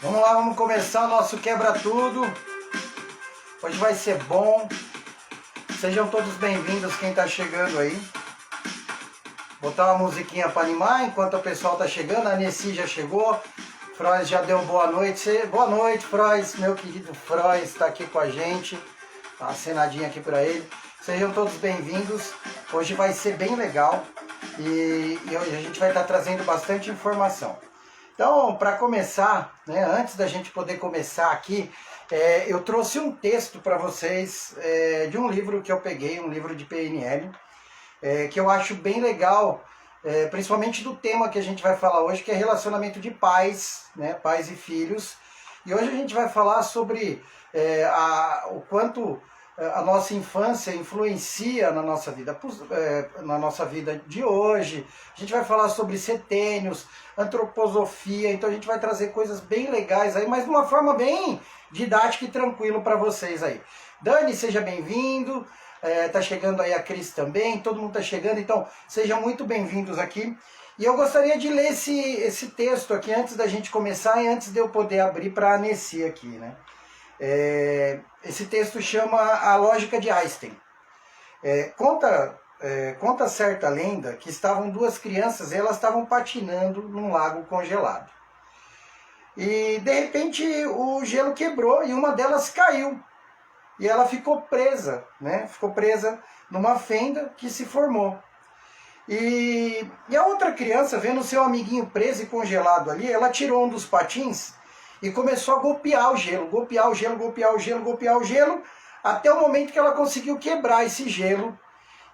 Vamos lá, vamos começar o nosso quebra-tudo. Hoje vai ser bom. Sejam todos bem-vindos quem está chegando aí. Botar uma musiquinha para animar enquanto o pessoal está chegando. A Nessi já chegou. Frois já deu boa noite. Boa noite, Frois. Meu querido Frois está aqui com a gente. Tá uma acenadinha aqui para ele. Sejam todos bem-vindos. Hoje vai ser bem legal. E hoje a gente vai estar trazendo bastante informação. Então, para começar, né, antes da gente poder começar aqui, eu trouxe um texto para vocês de um livro que eu peguei, um livro de PNL, que eu acho bem legal, principalmente do tema que a gente vai falar hoje, que é relacionamento de pais, né, pais e filhos. E hoje a gente vai falar sobre o quanto a nossa infância influencia na nossa vida de hoje. A gente vai falar sobre setênios, antroposofia, então a gente vai trazer coisas bem legais aí, mas de uma forma bem didática e tranquilo para vocês aí. Dani, seja bem-vindo. Tá chegando aí a Cris também, todo mundo tá chegando, então sejam muito bem-vindos aqui. E eu gostaria de ler esse texto aqui antes da gente começar e antes de eu poder abrir para a Nessi aqui, né? Esse texto chama A Lógica de Einstein. Conta certa lenda que estavam duas crianças e elas estavam patinando num lago congelado. E de repente o gelo quebrou e uma delas caiu. E ela ficou presa, né? Ficou presa numa fenda que se formou. E a outra criança, vendo seu amiguinho preso e congelado ali, ela tirou um dos patins e começou a golpear o gelo, golpear o gelo, golpear o gelo, golpear o gelo, até o momento que ela conseguiu quebrar esse gelo.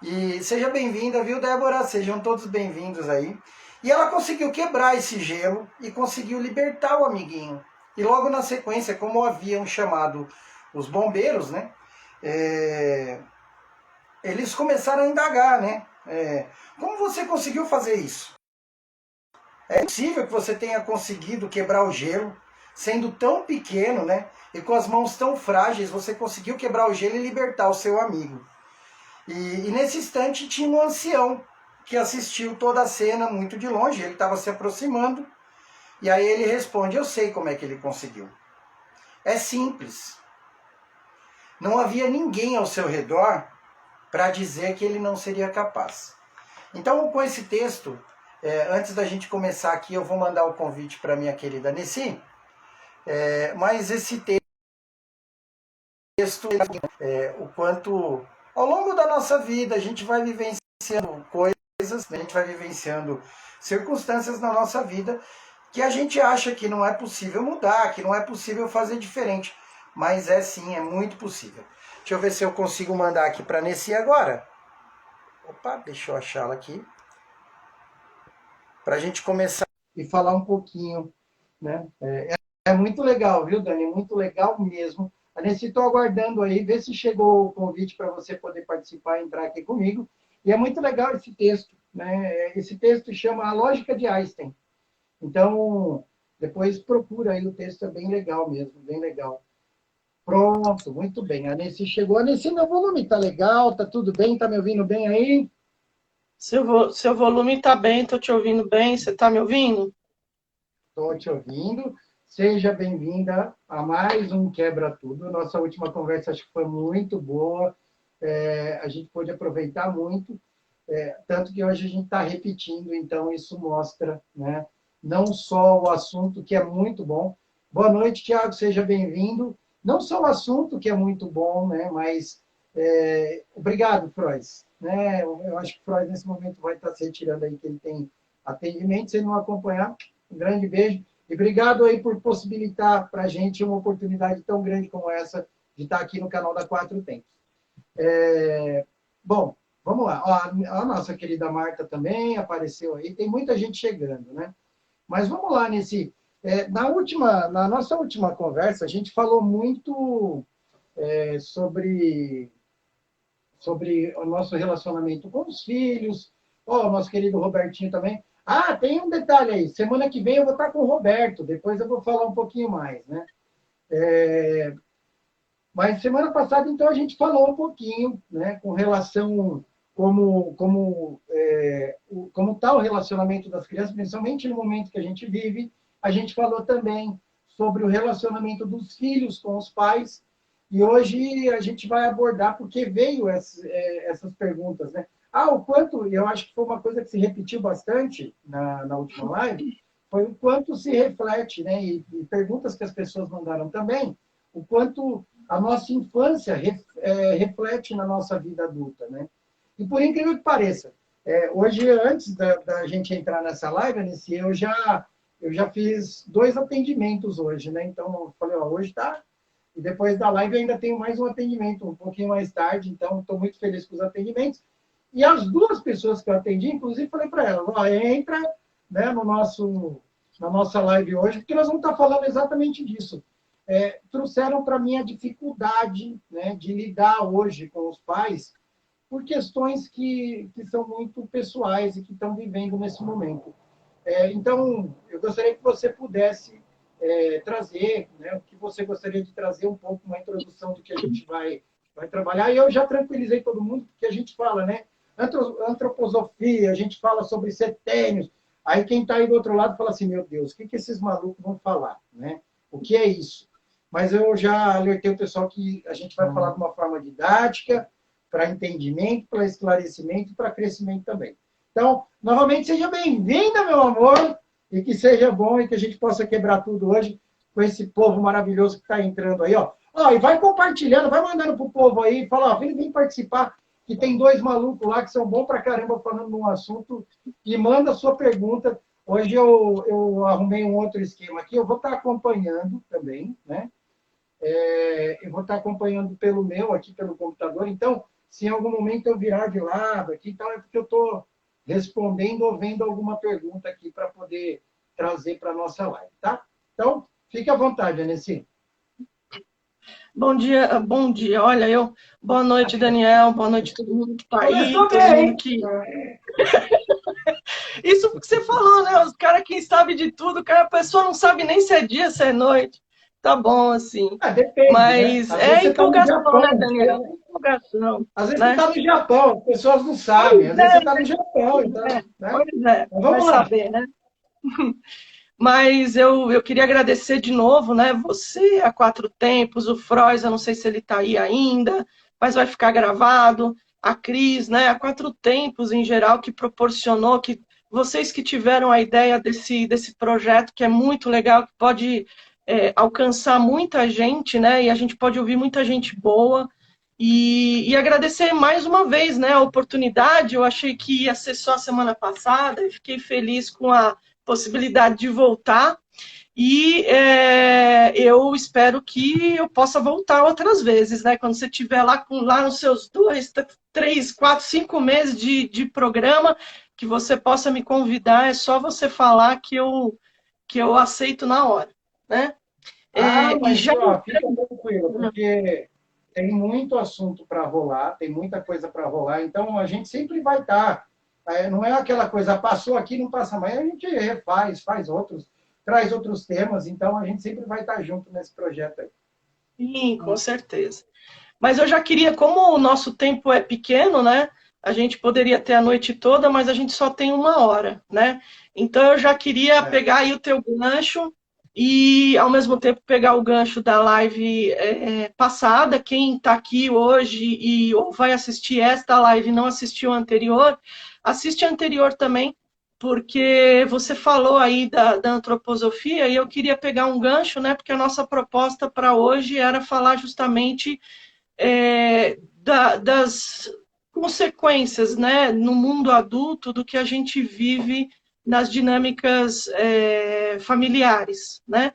E seja bem-vinda, viu, Débora? Sejam todos bem-vindos aí. E ela conseguiu quebrar esse gelo e conseguiu libertar o amiguinho. E logo na sequência, como haviam chamado os bombeiros, né? Eles começaram a indagar, né? Como você conseguiu fazer isso? É possível que você tenha conseguido quebrar o gelo, sendo tão pequeno, né? E com as mãos tão frágeis, você conseguiu quebrar o gelo e libertar o seu amigo. E nesse instante tinha um ancião que assistiu toda a cena muito de longe, ele estava se aproximando, e aí ele responde: eu sei como é que ele conseguiu. É simples. Não havia ninguém ao seu redor para dizer que ele não seria capaz. Então, com esse texto, antes da gente começar aqui, eu vou mandar o convite para minha querida Nessi, mas esse texto, o quanto ao longo da nossa vida a gente vai vivenciando coisas, a gente vai vivenciando circunstâncias na nossa vida que a gente acha que não é possível mudar, que não é possível fazer diferente, mas sim, é muito possível. Deixa eu ver se eu consigo mandar aqui para a Nessi agora. Opa, deixa eu achá-la aqui. Para a gente começar e falar um pouquinho, né? É muito legal, viu, Dani? Muito legal mesmo. A Nessi, estou aguardando aí, ver se chegou o convite para você poder participar e entrar aqui comigo. E é muito legal esse texto, né? Esse texto chama A Lógica de Einstein. Então, depois procura aí, o texto é bem legal mesmo, bem legal. Pronto, muito bem. A Nessi chegou. A Nessi, meu volume tá legal, tá tudo bem? Tá me ouvindo bem aí? Seu volume está bem, estou te ouvindo bem. Você está me ouvindo? Estou te ouvindo. Seja bem-vinda a mais um Quebra Tudo. Nossa última conversa acho que foi muito boa. A gente pôde aproveitar muito, tanto que hoje a gente está repetindo, então isso mostra, né, não só o assunto, que é muito bom. Boa noite, Tiago, seja bem-vindo. Não só o assunto, que é muito bom, né, mas obrigado, Frois. Né, eu acho que o Frois, nesse momento, vai estar se retirando aí, que ele tem atendimento. Se ele não acompanhar, um grande beijo. E obrigado aí por possibilitar para a gente uma oportunidade tão grande como essa de estar aqui no canal da Quatro Tempos. Bom, vamos lá. Ó, a nossa querida Marta também apareceu aí. Tem muita gente chegando, né? Mas vamos lá nesse. Na nossa última conversa, a gente falou muito sobre o nosso relacionamento com os filhos. Ó, o nosso querido Robertinho também. Ah, tem um detalhe aí. Semana que vem eu vou estar com o Roberto. Depois eu vou falar um pouquinho mais, né? Mas semana passada, então, a gente falou um pouquinho, né, com relação como está o relacionamento das crianças, principalmente no momento que a gente vive. A gente falou também sobre o relacionamento dos filhos com os pais. E hoje a gente vai abordar, porque veio essas perguntas, né? O quanto, eu acho que foi uma coisa que se repetiu bastante na última live, foi o quanto se reflete, né? E perguntas que as pessoas mandaram também, o quanto a nossa infância reflete na nossa vida adulta, né? E por incrível que pareça, hoje, antes da gente entrar nessa live, Anice, eu já fiz 2 atendimentos hoje, né? Então, eu falei, hoje tá. E depois da live eu ainda tenho mais um atendimento, um pouquinho mais tarde, então estou muito feliz com os atendimentos. E as 2 pessoas que eu atendi, inclusive, falei para elas, entra, né, na nossa live hoje, porque nós vamos estar falando exatamente disso. Trouxeram para mim a dificuldade, né, de lidar hoje com os pais por questões que são muito pessoais e que estão vivendo nesse momento. Então, eu gostaria que você pudesse trazer, né, o que você gostaria de trazer um pouco, uma introdução do que a gente vai trabalhar. E eu já tranquilizei todo mundo, porque a gente fala, né, antroposofia, a gente fala sobre setênios. Aí quem está aí do outro lado fala assim, meu Deus, o que esses malucos vão falar, né? O que é isso? Mas eu já alertei o pessoal que a gente vai falar de uma forma didática, para entendimento, para esclarecimento e para crescimento também. Então, novamente, seja bem-vinda, meu amor, e que seja bom e que a gente possa quebrar tudo hoje com esse povo maravilhoso que está entrando aí, ó. E vai compartilhando, vai mandando pro povo aí, fala, vem participar, que tem 2 malucos lá que são bons pra caramba falando num assunto, e manda a sua pergunta. Hoje eu arrumei um outro esquema aqui, eu vou estar acompanhando também, né? Eu vou estar acompanhando pelo computador, então, se em algum momento eu virar de lado aqui, então é porque eu estou respondendo ou vendo alguma pergunta aqui para poder trazer para a nossa live, tá? Então, fique à vontade, Aneci. Bom dia, bom dia. Olha, boa noite, Daniel, boa noite todo mundo que está aí, Começou todo bem. mundo que... Isso porque você falou, né? Os caras que sabem de tudo, a pessoa não sabe nem se é dia, se é noite. Tá bom, assim. Depende, Mas né? Às vezes você está no empolgação, né, Japão. Daniel? É empolgação. Às vezes Né? você está no Japão, as pessoas não sabem. Às vezes você está no Japão, então, né? Pois é, Mas vai vamos lá. saber, né? Mas eu queria agradecer de novo, né? Você, a Quatro Tempos, o Frois, eu não sei se ele está aí ainda, mas vai ficar gravado. A Cris, né? A Quatro Tempos, em geral, que proporcionou, que vocês que tiveram a ideia desse projeto, que é muito legal, que pode alcançar muita gente, né? E a gente pode ouvir muita gente boa. E agradecer mais uma vez, né, a oportunidade. Eu achei que ia ser só a semana passada e fiquei feliz com a possibilidade de voltar. E eu espero que eu possa voltar outras vezes, né? Quando você estiver lá nos seus 2, 3, 4, 5 meses de programa, que você possa me convidar, é só você falar que eu aceito na hora, né? Mas fica tranquilo, porque tem muito assunto para rolar, tem muita coisa para rolar, então a gente sempre vai estar. Não é aquela coisa, passou aqui, não passa mais, a gente refaz, faz outros, traz outros temas, então a gente sempre vai estar junto nesse projeto aí. Sim, com certeza. Mas eu já queria, como o nosso tempo é pequeno, né? A gente poderia ter a noite toda, mas a gente só tem 1 hora, né? Então eu já queria pegar aí o teu gancho e, ao mesmo tempo, pegar o gancho da live passada. Quem está aqui hoje ou vai assistir esta live e não assistiu a anterior, assiste a anterior também, porque você falou aí da antroposofia e eu queria pegar um gancho, né? Porque a nossa proposta para hoje era falar justamente das consequências, né, no mundo adulto do que a gente vive nas dinâmicas familiares, né?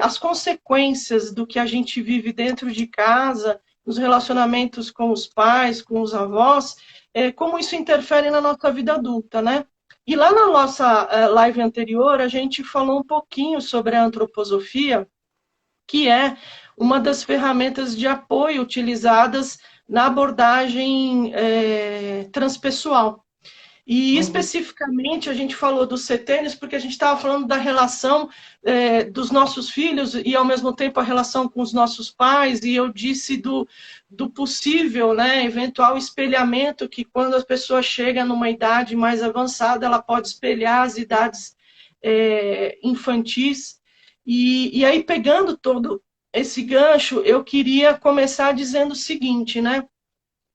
As consequências do que a gente vive dentro de casa, nos relacionamentos com os pais, com os avós, como isso interfere na nossa vida adulta, né? E lá na nossa live anterior, a gente falou um pouquinho sobre a antroposofia, que é uma das ferramentas de apoio utilizadas na abordagem transpessoal. E, especificamente, a gente falou dos setênios porque a gente estava falando da relação dos nossos filhos e, ao mesmo tempo, a relação com os nossos pais, e eu disse do possível, né, eventual espelhamento, que quando a pessoa chega numa idade mais avançada, ela pode espelhar as idades infantis. E aí, pegando todo esse gancho, eu queria começar dizendo o seguinte, né?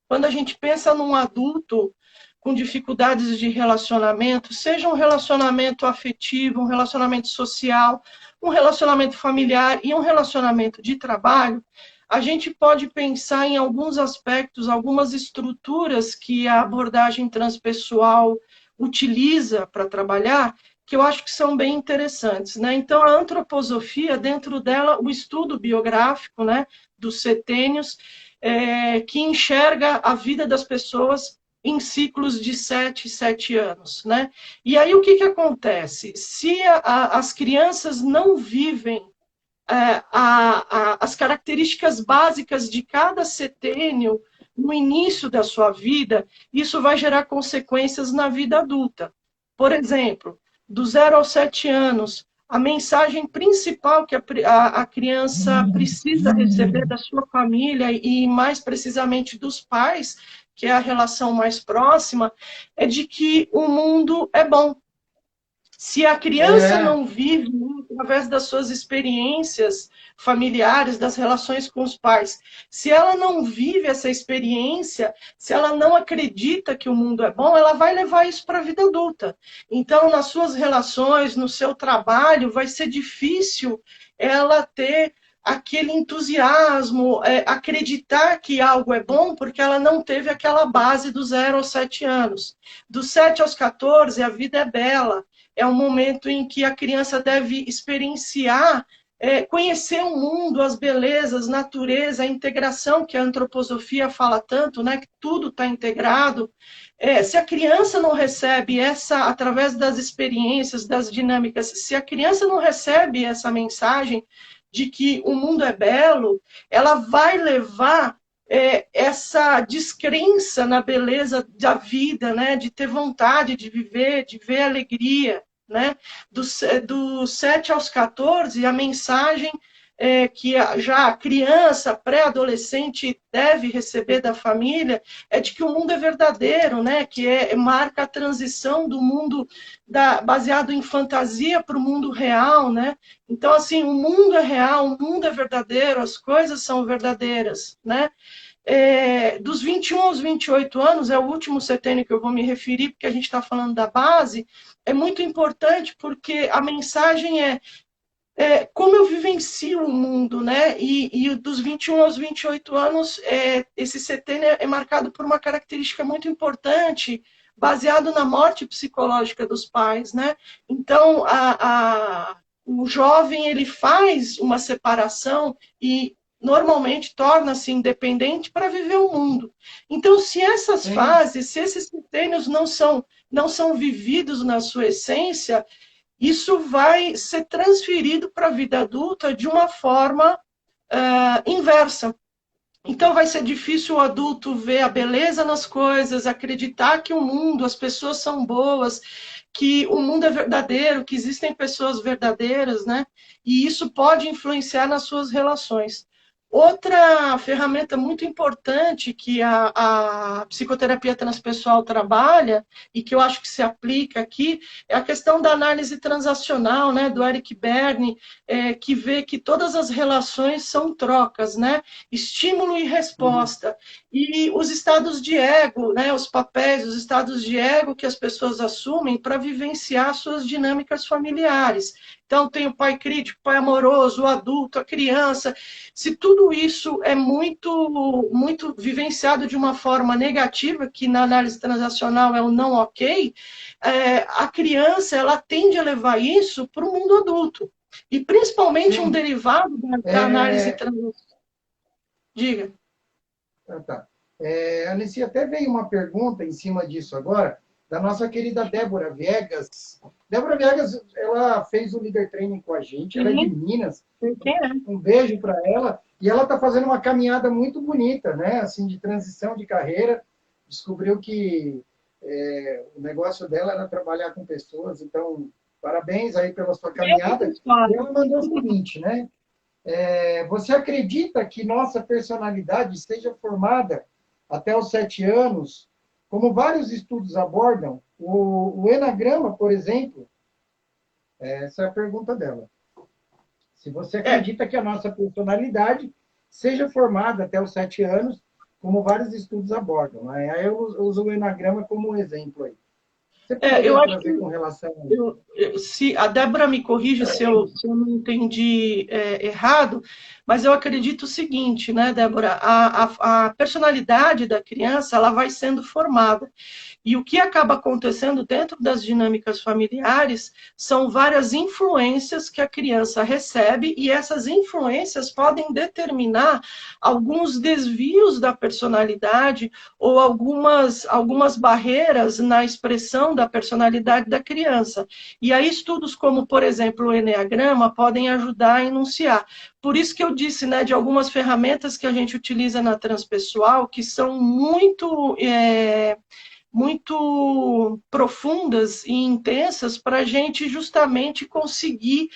Quando a gente pensa num adulto com dificuldades de relacionamento, seja um relacionamento afetivo, um relacionamento social, um relacionamento familiar e um relacionamento de trabalho, a gente pode pensar em alguns aspectos, algumas estruturas que a abordagem transpessoal utiliza para trabalhar, que eu acho que são bem interessantes, né? Então, a antroposofia, dentro dela, o estudo biográfico, né, dos setênios, que enxerga a vida das pessoas em ciclos de 7 anos, né? E aí o que acontece? Se as crianças não vivem as características básicas de cada setênio no início da sua vida, isso vai gerar consequências na vida adulta. Por exemplo, do 0 aos 7 anos, a mensagem principal que a criança precisa receber da sua família e, mais precisamente, dos pais, que é a relação mais próxima, é de que o mundo é bom. Se a criança É, não vive, através das suas experiências familiares, das relações com os pais, se ela não vive essa experiência, se ela não acredita que o mundo é bom, ela vai levar isso para a vida adulta. Então, nas suas relações, no seu trabalho, vai ser difícil ela ter aquele entusiasmo, acreditar que algo é bom, porque ela não teve aquela base do 0 aos 7 anos. Dos 7 aos 14, a vida é bela, é um momento em que a criança deve experienciar, conhecer o mundo, as belezas, natureza, a integração que a antroposofia fala tanto, né, que tudo está integrado. Se a criança não recebe essa, através das experiências, das dinâmicas, se a criança não recebe essa mensagem de que o mundo é belo, ela vai levar essa descrença na beleza da vida, né? De ter vontade de viver, de ver alegria. Né? Do 7 aos 14, a mensagem que já a criança, pré-adolescente deve receber da família é de que o mundo é verdadeiro, né? Que marca a transição do mundo baseado em fantasia para o mundo real, né? Então, assim, o mundo é real, o mundo é verdadeiro, as coisas são verdadeiras, né? Dos 21 aos 28 anos, é o último setênio que eu vou me referir, porque a gente está falando da base, é muito importante porque a mensagem como eu vivencio o mundo, né? E dos 21 aos 28 anos, esse setênio é marcado por uma característica muito importante, baseado na morte psicológica dos pais, né? Então, o jovem, ele faz uma separação e normalmente torna-se independente para viver o mundo. Então, se essas sim. fases, se esses setênios não são vividos na sua essência, isso vai ser transferido para a vida adulta de uma forma inversa. Então vai ser difícil o adulto ver a beleza nas coisas, acreditar que o mundo, as pessoas são boas, que o mundo é verdadeiro, que existem pessoas verdadeiras, né? E isso pode influenciar nas suas relações. Outra ferramenta muito importante que a psicoterapia transpessoal trabalha, e que eu acho que se aplica aqui, é a questão da análise transacional, né, do Eric Berne, que vê que todas as relações são trocas, né? Estímulo e Uhum. resposta. E os estados de ego, né, os papéis, os estados de ego que as pessoas assumem para vivenciar suas dinâmicas familiares. Então, tem o pai crítico, o pai amoroso, o adulto, a criança. Se tudo isso é muito, muito vivenciado de uma forma negativa, que na análise transacional é o não ok, a criança ela tende a levar isso para o mundo adulto. E principalmente um Sim. derivado da análise É, transacional. Diga. tá. Alice, até veio uma pergunta em cima disso agora, da nossa querida Débora Viegas. Débora Viegas, ela fez o Leader Training com a gente, ela é de Sim, Minas. quem é? Um beijo para ela. E ela está fazendo uma caminhada muito bonita, né? Assim, de transição de carreira. Descobriu que o negócio dela era trabalhar com pessoas. Então, parabéns aí pela sua Essa caminhada. E história. ela mandou o seguinte, né? Você acredita que nossa personalidade seja formada até os 7 anos? Como vários estudos abordam, o enagrama, por exemplo, essa é a pergunta dela. Se você acredita que a nossa personalidade seja formada até os 7 anos, como vários estudos abordam, né? Aí eu uso o Enagrama como exemplo aí. Você Eu poderia acho que trazer com relação se a Débora me corrige se eu não entendi errado, mas eu acredito o seguinte, né, Débora? A personalidade da criança ela vai sendo formada. E o que acaba acontecendo dentro das dinâmicas familiares são várias influências que a criança recebe, e essas influências podem determinar alguns desvios da personalidade ou algumas barreiras na expressão da personalidade da criança. E aí estudos como, por exemplo, o Eneagrama podem ajudar a enunciar. Por isso que eu disse, né, de algumas ferramentas que a gente utiliza na transpessoal, que são muito profundas e intensas para a gente justamente conseguir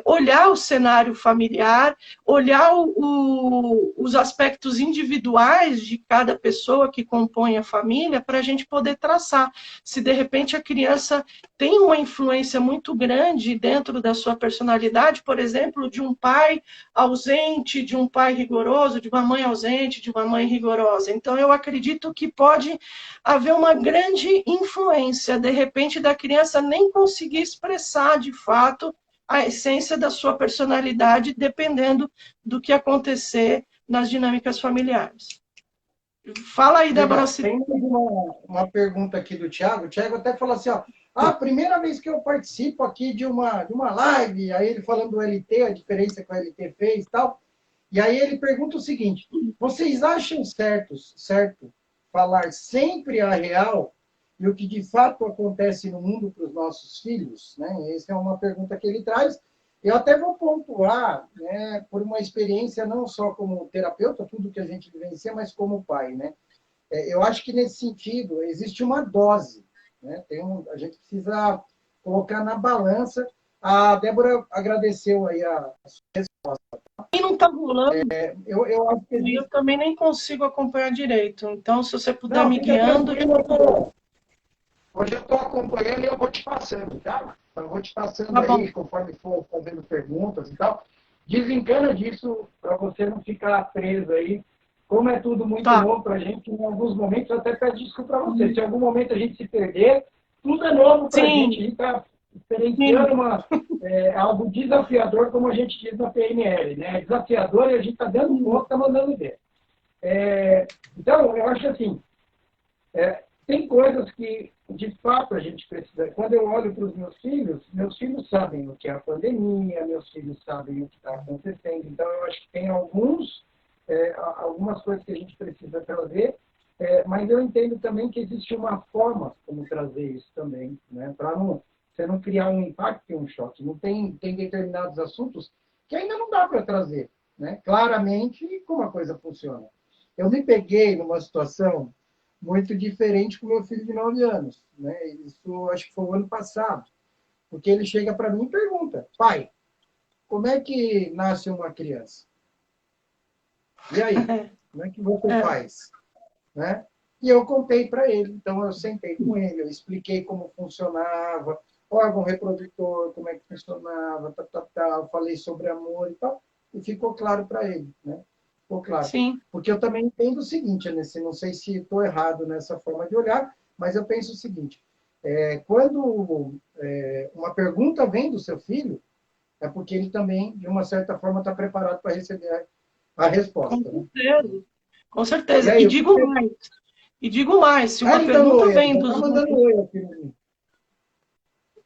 olhar o cenário familiar, olhar os aspectos individuais de cada pessoa que compõe a família, para a gente poder traçar. Se de repente a criança tem uma influência muito grande dentro da sua personalidade, por exemplo, de um pai ausente, de um pai rigoroso, de uma mãe ausente, de uma mãe rigorosa. Então, eu acredito que pode haver uma grande influência, de repente, da criança nem conseguir expressar de fato a essência da sua personalidade, dependendo do que acontecer nas dinâmicas familiares. Fala aí, Débora. Legal. Tem uma pergunta aqui do Thiago. O Thiago até falou assim, ó, primeira vez que eu participo aqui de uma live, aí ele falando do LT, a diferença que o LT fez e tal. E aí ele pergunta o seguinte, vocês acham certo falar sempre a real e o que de fato acontece no mundo para os nossos filhos? Né? Essa é uma pergunta que ele traz. Eu até vou pontuar, né, por uma experiência não só como terapeuta, tudo que a gente vivencia, mas como pai. Né? Eu acho que nesse sentido existe uma dose. Né? A gente precisa colocar na balança. A Débora agradeceu aí a sua resposta. E não está rolando. Eu acho que existe... Eu também nem consigo acompanhar direito. Então, se você puder Não, me guiando. Hoje eu estou acompanhando e eu vou te passando, tá? Eu vou te passando Tá aí, conforme for fazendo perguntas e tal. Desencana disso para você não ficar preso aí. Como é tudo muito novo para a gente, em alguns momentos eu até peço desculpa para você. Se em algum momento a gente se perder, tudo é novo para a gente. A gente está experienciando algo desafiador, como a gente diz na PNL. Né? Desafiador e a gente está dando um ponto, está mandando ver. Então, eu acho assim, tem coisas que, de fato, a gente precisa... Quando eu olho para os meus filhos sabem o que é a pandemia, meus filhos sabem o que está acontecendo. Então, eu acho que tem algumas coisas que a gente precisa trazer, mas eu entendo também que existe uma forma como trazer isso também, né? Para você não criar um impacto e um choque. Não tem determinados assuntos que ainda não dá para trazer, né? Claramente como a coisa funciona. Eu me peguei numa situação muito diferente com meu filho de 9 anos. Né? Isso acho que foi o ano passado. Porque ele chega para mim e pergunta, pai, como é que nasce uma criança? E aí? Como é que você faz? Né? E eu contei para ele. Então, eu sentei com ele, eu expliquei como funcionava, órgão reprodutor, como é que funcionava, eu falei sobre amor e tal, e ficou claro para ele. Né? Ficou claro. Sim. Porque eu também entendo o seguinte, Anessy, não sei se estou errado nessa forma de olhar, mas eu penso o seguinte, quando uma pergunta vem do seu filho, é porque ele também, de uma certa forma, está preparado para receber a resposta. Com certeza. Né? Com certeza. Aí, E digo mais, se uma pergunta vem dos... mandando oi aqui.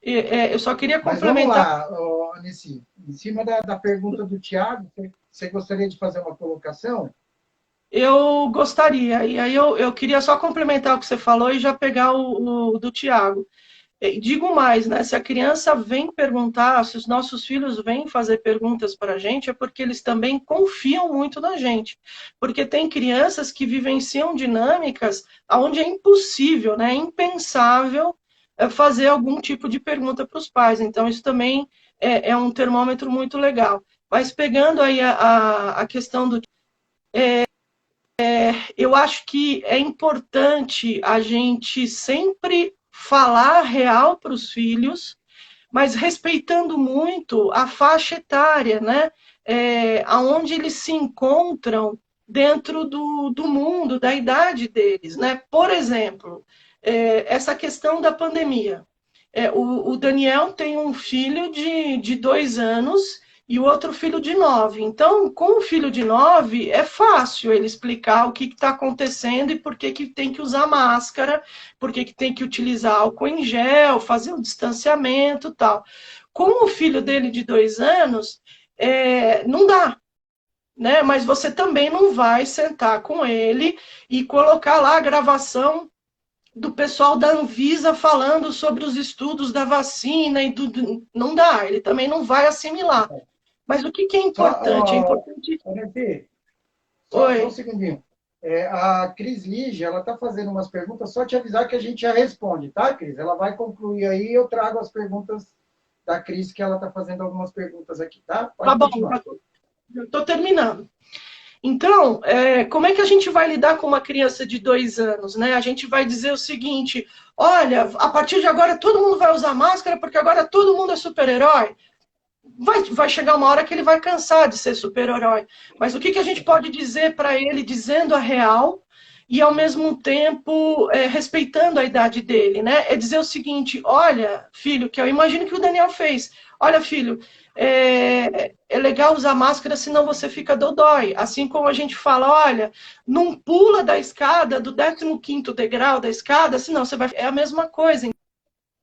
Eu só queria Mas complementar. vamos lá, Anessy, em cima da pergunta do Thiago, você gostaria de fazer uma colocação? Eu gostaria, e aí eu queria só complementar o que você falou e já pegar o do Tiago. Digo mais, né? Se a criança vem perguntar, se os nossos filhos vêm fazer perguntas para a gente, é porque eles também confiam muito na gente. Porque tem crianças que vivenciam dinâmicas onde é impossível, né? É impensável fazer algum tipo de pergunta para os pais. Então, isso também é um termômetro muito legal. Mas pegando aí a questão do... eu acho que é importante a gente sempre falar real para os filhos, mas respeitando muito a faixa etária, né? Aonde eles se encontram dentro do mundo, da idade deles, né? Por exemplo, essa questão da pandemia. O Daniel tem um filho de 2 anos e o outro filho de 9. Então, com o filho de 9, é fácil ele explicar o que está acontecendo e por que tem que usar máscara, por que tem que utilizar álcool em gel, fazer o distanciamento e tal. Com o filho dele de 2 anos, não dá. Né? Mas você também não vai sentar com ele e colocar lá a gravação do pessoal da Anvisa falando sobre os estudos da vacina e não dá, ele também não vai assimilar. Mas o que é importante? É importante. Renê, só um Oi. segundinho. A Cris Lige, ela está fazendo umas perguntas, só te avisar que a gente já responde, tá, Cris? Ela vai concluir aí, eu trago as perguntas da Cris, que ela está fazendo algumas perguntas aqui, tá? Pode Tá bom, continuar. eu estou terminando. Então, como é que a gente vai lidar com uma criança de 2 anos, né? A gente vai dizer o seguinte: olha, a partir de agora todo mundo vai usar máscara porque agora todo mundo é super-herói. Vai chegar uma hora que ele vai cansar de ser super-herói. Mas o que a gente pode dizer para ele, dizendo a real e ao mesmo tempo respeitando a idade dele, né? É dizer o seguinte: olha, filho, que eu imagino que o Daniel fez. Olha, filho, é legal usar máscara, senão você fica dodói. Assim como a gente fala, olha, não pula da escada, do 15º degrau da escada, senão você vai... É a mesma coisa,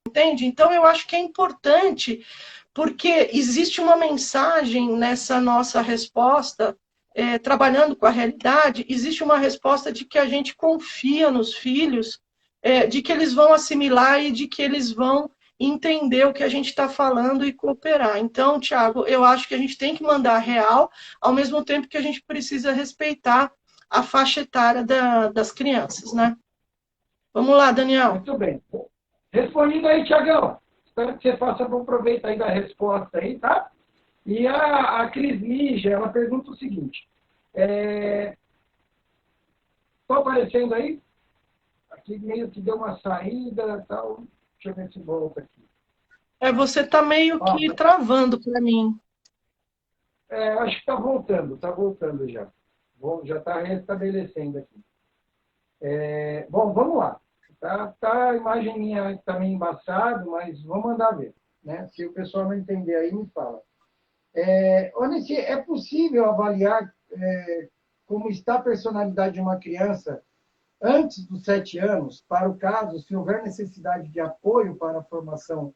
entende? Então, eu acho que é importante, porque existe uma mensagem nessa nossa resposta, trabalhando com a realidade, existe uma resposta de que a gente confia nos filhos, de que eles vão assimilar e de que eles vão entender o que a gente está falando e cooperar. Então, Tiago, eu acho que a gente tem que mandar real, ao mesmo tempo que a gente precisa respeitar a faixa etária das crianças, né? Vamos lá, Daniel. Muito bem. Respondido aí, Tiagão. Espero que você faça bom proveito aí da resposta aí, tá? E a Cris Lígia, ela pergunta o seguinte. Estou aparecendo aí? Aqui meio que deu uma saída e tal. Deixa eu ver se volta aqui. Você está meio que travando para mim. Acho que está voltando já. Já está restabelecendo aqui. Bom, vamos lá. Tá a imagem minha também embaçada, mas vamos mandar ver. Né? Se o pessoal não entender aí, me fala. Onesi, é possível avaliar como está a personalidade de uma criança antes dos 7 anos, para o caso, se houver necessidade de apoio para a formação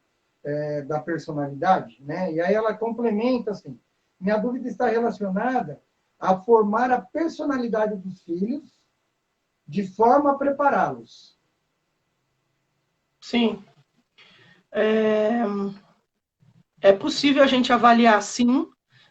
da personalidade? Né? E aí ela complementa assim, minha dúvida está relacionada a formar a personalidade dos filhos de forma a prepará-los. Sim. É possível a gente avaliar sim,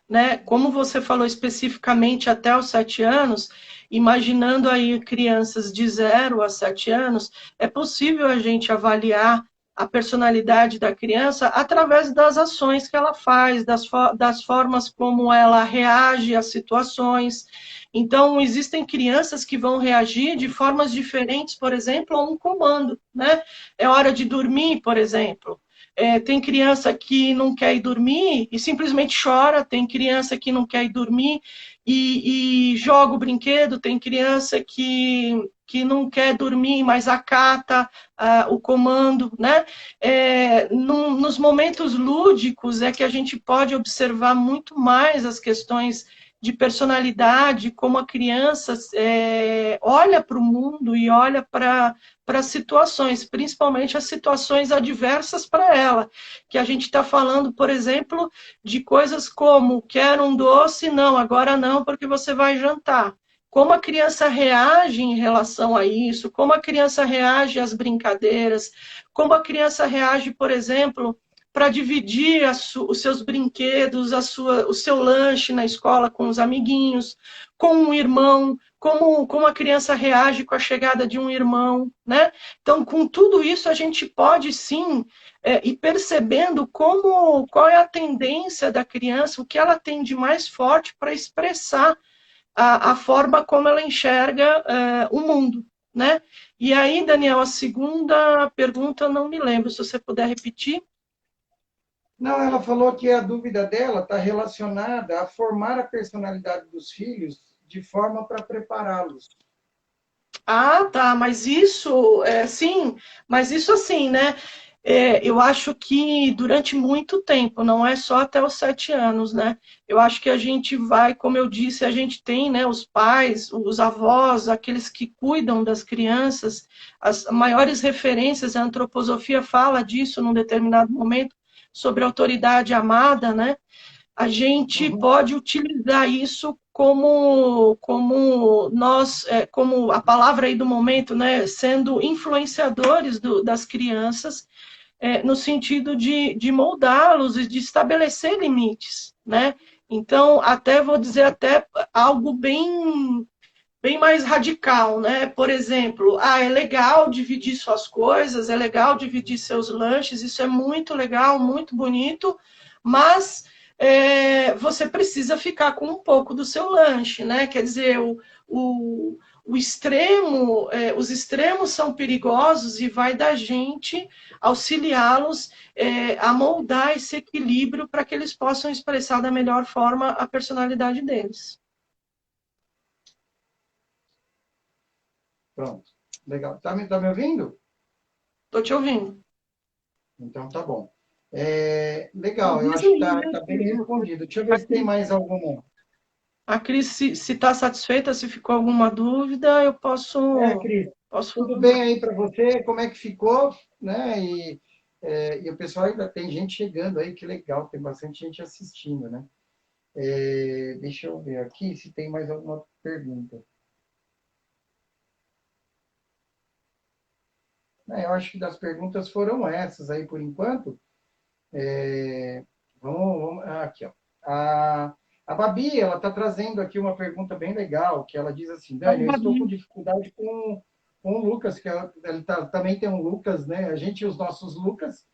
né? Como você falou especificamente até os 7 anos, imaginando aí crianças de 0 a 7 anos, é possível a gente avaliar a personalidade da criança através das ações que ela faz, das formas como ela reage às situações. Então, existem crianças que vão reagir de formas diferentes, por exemplo, a um comando, né? É hora de dormir, por exemplo. Tem criança que não quer ir dormir e simplesmente chora, tem criança que não quer ir dormir e joga o brinquedo, tem criança que não quer dormir, mas acata o comando, né? Nos momentos lúdicos é que a gente pode observar muito mais as questões de personalidade, como a criança olha para o mundo e olha para as situações, principalmente as situações adversas para ela, que a gente está falando, por exemplo, de coisas como, quer um doce? Não, agora não, porque você vai jantar. Como a criança reage em relação a isso, como a criança reage às brincadeiras, como a criança reage, por exemplo, para dividir os seus brinquedos, o seu lanche na escola com os amiguinhos, com um irmão, como a criança reage com a chegada de um irmão, né? Então, com tudo isso, a gente pode, sim, ir percebendo qual é a tendência da criança, o que ela tem de mais forte para expressar a forma como ela enxerga o mundo, né? E aí, Daniel, a segunda pergunta eu não me lembro, se você puder repetir. Não, ela falou que a dúvida dela está relacionada a formar a personalidade dos filhos de forma para prepará-los. Ah, tá, mas isso, sim, mas isso assim, né? Eu acho que durante muito tempo, não é só até os 7 anos, né? Eu acho que a gente vai, como eu disse, a gente tem, né, os pais, os avós, aqueles que cuidam das crianças, as maiores referências, a antroposofia fala disso num determinado momento, sobre a autoridade amada, né? A gente Uhum. pode utilizar isso como nós, como a palavra aí do momento, né, sendo influenciadores das crianças, no sentido de moldá-los e de estabelecer limites, né? Então, até vou dizer até algo bem mais radical, né? Por exemplo, é legal dividir suas coisas, é legal dividir seus lanches, isso é muito legal, muito bonito, mas você precisa ficar com um pouco do seu lanche, né? Quer dizer, o extremo, os extremos são perigosos e vai da gente auxiliá-los a moldar esse equilíbrio para que eles possam expressar da melhor forma a personalidade deles. Pronto. Legal. Tá me ouvindo? Estou te ouvindo. Então tá bom. Me Legal, eu diz acho que aí, né, tá bem respondido. Deixa eu ver se tem mais alguma. A Cris, se está satisfeita, se ficou alguma dúvida, eu Cris, posso tudo falar bem mais. aí para você? Como é que ficou? Né? E o pessoal ainda tem gente chegando aí, que legal, tem bastante gente assistindo, né? Deixa eu ver aqui se tem mais alguma pergunta. Eu acho que das perguntas foram essas aí por enquanto. Aqui, ó. A Babi, ela está trazendo aqui uma pergunta bem legal, que ela diz assim, Então, Dani, eu estou com Babi, dificuldade com o Lucas, que também tem um Lucas, né? A gente e os nossos Lucas,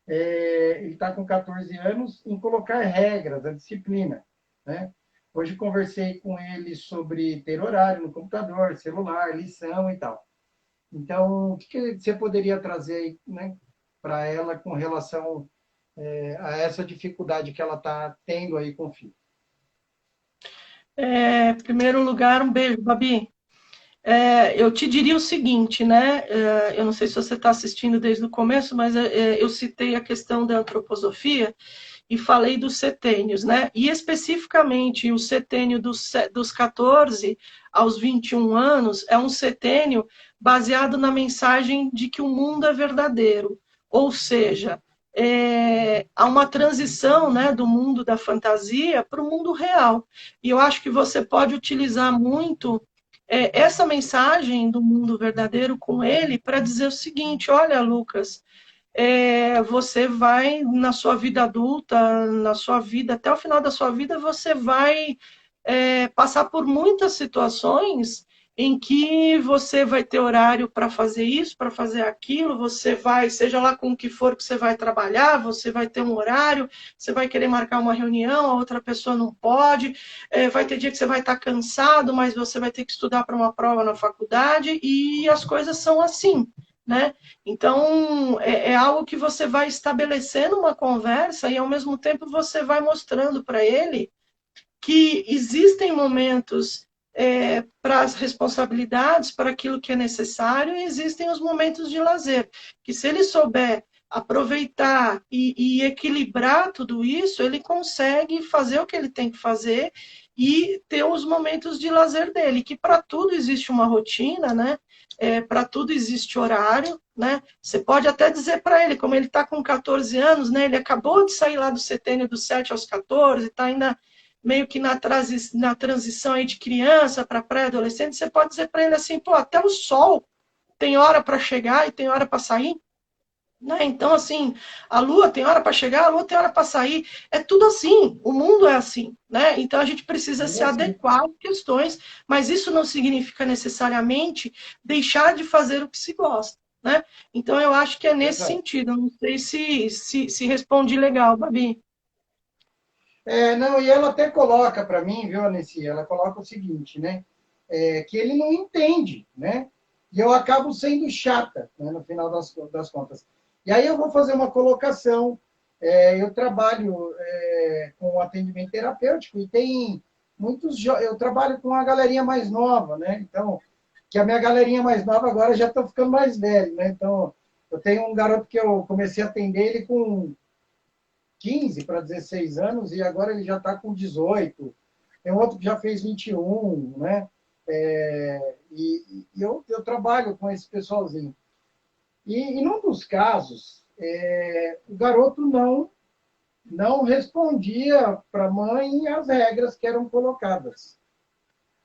ele está com 14 anos, em colocar regras, a disciplina, né? Hoje conversei com ele sobre ter horário no computador, celular, lição e tal. Então, o que você poderia trazer aí, né, para ela com relação a essa dificuldade que ela está tendo aí com o filho? em primeiro lugar, um beijo, Babi. Eu te diria o seguinte, né? Eu não sei se você está assistindo desde o começo, mas eu citei a questão da antroposofia e falei dos setênios, né? E especificamente o setênio dos 14 aos 21 anos é um setênio baseado na mensagem de que o mundo é verdadeiro, ou seja, há uma transição, né, do mundo da fantasia para o mundo real. E eu acho que você pode utilizar muito essa mensagem do mundo verdadeiro com ele para dizer o seguinte: olha, Lucas, você vai, na sua vida adulta, na sua vida, até o final da sua vida, você vai passar por muitas situações em que você vai ter horário para fazer isso, para fazer aquilo, você vai, seja lá com o que for que você vai trabalhar, você vai ter um horário, você vai querer marcar uma reunião, a outra pessoa não pode, vai ter dia que você vai estar cansado, mas você vai ter que estudar para uma prova na faculdade, e as coisas são assim, né? Então, algo que você vai estabelecendo uma conversa e, ao mesmo tempo, você vai mostrando para ele que existem momentos para as responsabilidades, para aquilo que é necessário, e existem os momentos de lazer. Que se ele souber aproveitar e equilibrar tudo isso, ele consegue fazer o que ele tem que fazer e ter os momentos de lazer dele, que para tudo existe uma rotina, né? Para tudo existe horário, né? Você pode até dizer para ele, como ele está com 14 anos, né? Ele acabou de sair lá do setênio dos 7 aos 14, está ainda meio que na transição aí de criança para pré-adolescente, você pode dizer para ele assim, pô, até o sol tem hora para chegar e tem hora para sair, né? Então, assim, a lua tem hora para chegar, a lua tem hora para sair, é tudo assim, o mundo é assim, né? Então a gente precisa se Assim, adequar às questões, mas isso não significa necessariamente deixar de fazer o que se gosta, né? Então eu acho que é nesse exato. sentido, não sei se respondi legal, Babi. Não, e ela até coloca para mim, viu, Anessi? Ela coloca o seguinte, né? Que ele não entende, né? E eu acabo sendo chata, né, no final das contas. E aí eu vou fazer uma colocação eu trabalho com atendimento terapêutico e tem eu trabalho com a galerinha mais nova, né? Então, que a minha galerinha mais nova agora já está ficando mais velho, né? Então, eu tenho um garoto que eu comecei a atender ele com 15 para 16 anos e agora ele já está com 18. Tem outro que já fez 21, né? Eu trabalho com esse pessoalzinho. E num dos casos, o garoto não respondia para a mãe as regras que eram colocadas.